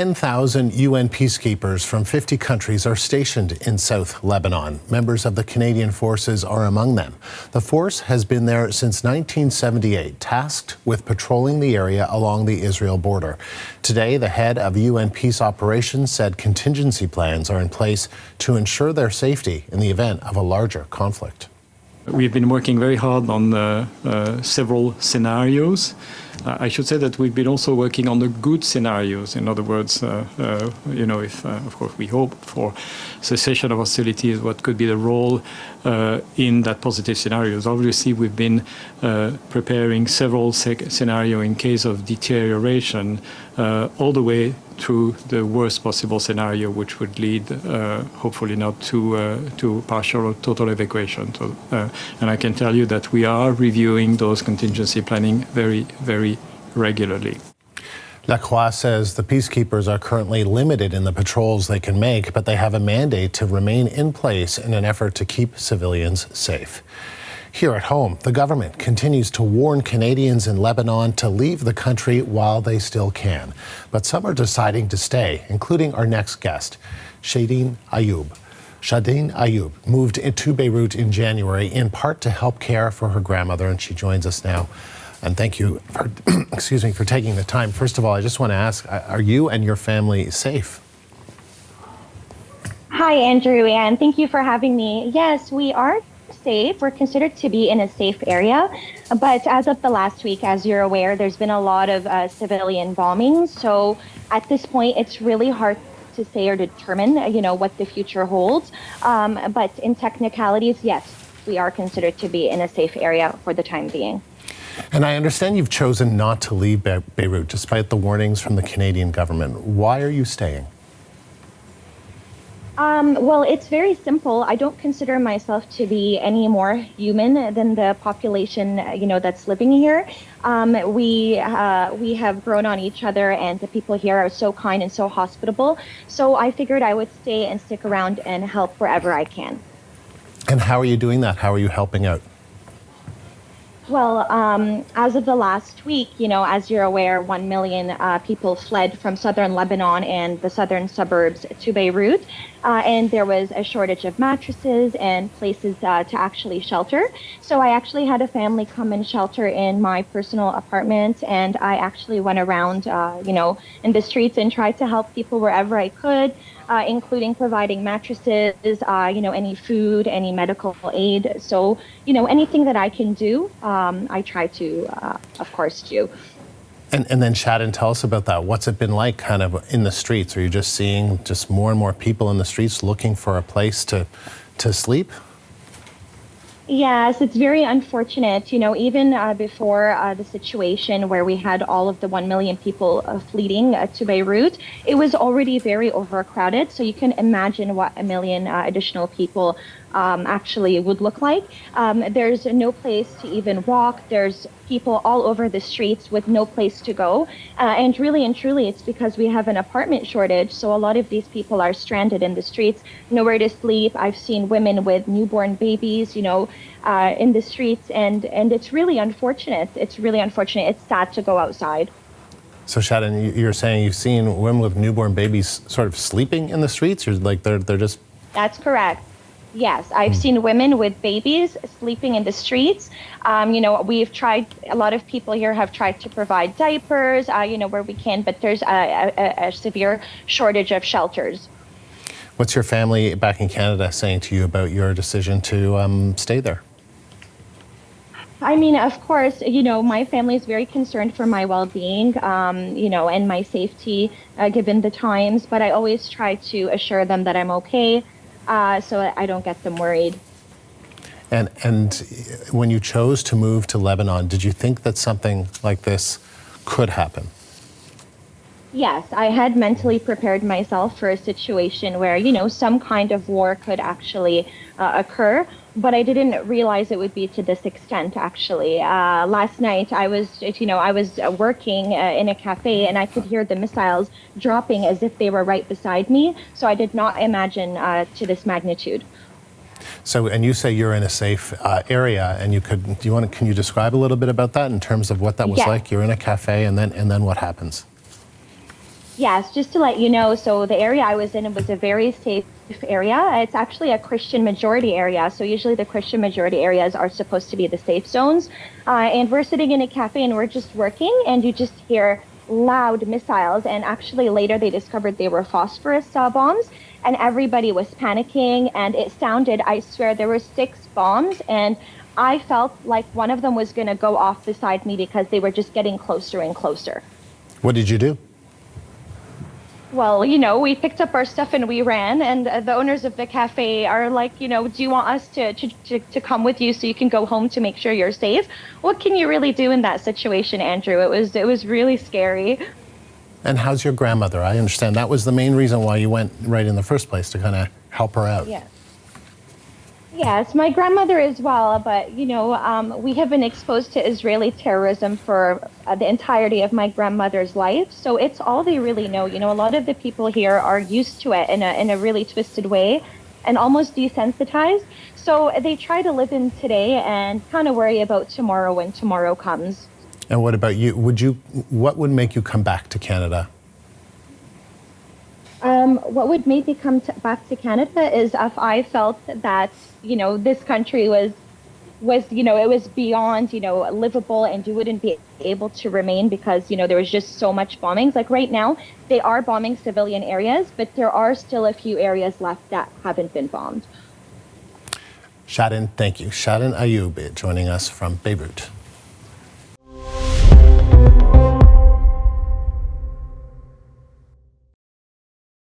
10,000 UN peacekeepers from 50 countries are stationed in South Lebanon. Members of the Canadian forces are among them. The force has been there since 1978, tasked with patrolling the area along the Israel border. Today, the head of UN peace operations said contingency plans are in place to ensure their safety in the event of a larger conflict. We've been working very hard on several scenarios. I should say that we've been also working on the good scenarios. In other words, if, of course, we hope for cessation of hostilities, what could be the role in that positive scenarios. Obviously, we've been preparing several scenarios in case of deterioration, all the way through the worst possible scenario, which would lead, hopefully not to partial or total evacuation. So, and I can tell you that we are reviewing those contingency planning very, very regularly. Lacroix says the peacekeepers are currently limited in the patrols they can make, but they have a mandate to remain in place in an effort to keep civilians safe. Here at home, the government continues to warn Canadians in Lebanon to leave the country while they still can. But some are deciding to stay, including our next guest, Shaden Ayoub. Shaden Ayoub moved to Beirut in January, in part to help care for her grandmother, and she joins us now. And thank you for, for taking the time. First of all, I just want to ask, are you and your family safe? Hi, Andrew, and thank you for having me. Yes, we are safe. We're considered to be in a safe area, but as of the last week, as you're aware, there's been a lot of civilian bombings. So at this point, it's really hard to say or determine, what the future holds. But in technicalities, yes, we are considered to be in a safe area for the time being. And I understand you've chosen not to leave Beirut despite the warnings from the Canadian government. Why are you staying? Well, it's very simple. I don't consider myself to be any more human than the population, that's living here. We have grown on each other, and the people here are so kind and so hospitable. So I figured I would stay and stick around and help wherever I can. And how are you doing that? How are you helping out? Well, as of the last week, as you're aware, 1 million people fled from southern Lebanon and the southern suburbs to Beirut. And there was a shortage of mattresses and places to actually shelter. So I actually had a family come and shelter in my personal apartment. And I actually went around, in the streets and tried to help people wherever I could, including providing mattresses, any food, any medical aid. So, anything that I can do, I try to, of course, do. And then, Shaden, tell us about that. What's it been like kind of in the streets? Are you just seeing just more and more people in the streets looking for a place to sleep? Yes, it's very unfortunate. Even before the situation where we had all of the 1 million people fleeing to Beirut, it was already very overcrowded. So you can imagine what 1 million additional people actually would look like. There's no place to even walk. There's people all over the streets with no place to go. And really and truly, it's because we have an apartment shortage. So a lot of these people are stranded in the streets, nowhere to sleep. I've seen women with newborn babies, in the streets. And it's really unfortunate. It's really unfortunate. It's sad to go outside. So, Shaden, you're saying you've seen women with newborn babies sort of sleeping in the streets? Or like they're just... That's correct. Yes, I've seen women with babies sleeping in the streets. We've tried, a lot of people here have tried to provide diapers, where we can, but there's a severe shortage of shelters. What's your family back in Canada saying to you about your decision to stay there? I mean, of course, my family is very concerned for my well-being, and my safety given the times, but I always try to assure them that I'm okay. So I don't get them worried. And when you chose to move to Lebanon, did you think that something like this could happen? Yes, I had mentally prepared myself for a situation where, some kind of war could actually occur, but I didn't realize it would be to this extent, actually. Last night, I was working in a cafe, and I could hear the missiles dropping as if they were right beside me, so I did not imagine to this magnitude. So, and you say you're in a safe area, and can you describe a little bit about that in terms of what that was like? You're in a cafe, and then what happens? Yes, just to let you know, so the area I was in was a very safe area. It's actually a Christian majority area. So usually the Christian majority areas are supposed to be the safe zones. And we're sitting in a cafe and we're just working, and you just hear loud missiles. And actually later they discovered they were phosphorus bombs, and everybody was panicking. And it sounded, I swear, there were 6 bombs, and I felt like one of them was going to go off beside me because they were just getting closer and closer. What did you do? Well, we picked up our stuff and we ran, and the owners of the cafe are like, do you want us to come with you so you can go home to make sure you're safe? What can you really do in that situation, Andrew? It was really scary. And how's your grandmother? I understand that was the main reason why you went right in the first place, to kind of help her out. Yeah. Yes, my grandmother as well, but we have been exposed to Israeli terrorism for the entirety of my grandmother's life, so it's all they really know. A lot of the people here are used to it in a really twisted way and almost desensitized, so they try to live in today and kind of worry about tomorrow when tomorrow comes. And what about you? What would make you come back to Canada? What would make me come back to Canada is if I felt that, this country was it was beyond, livable, and you wouldn't be able to remain because, there was just so much bombings. Like right now, they are bombing civilian areas, but there are still a few areas left that haven't been bombed. Shaden, thank you. Shaden Ayoub joining us from Beirut.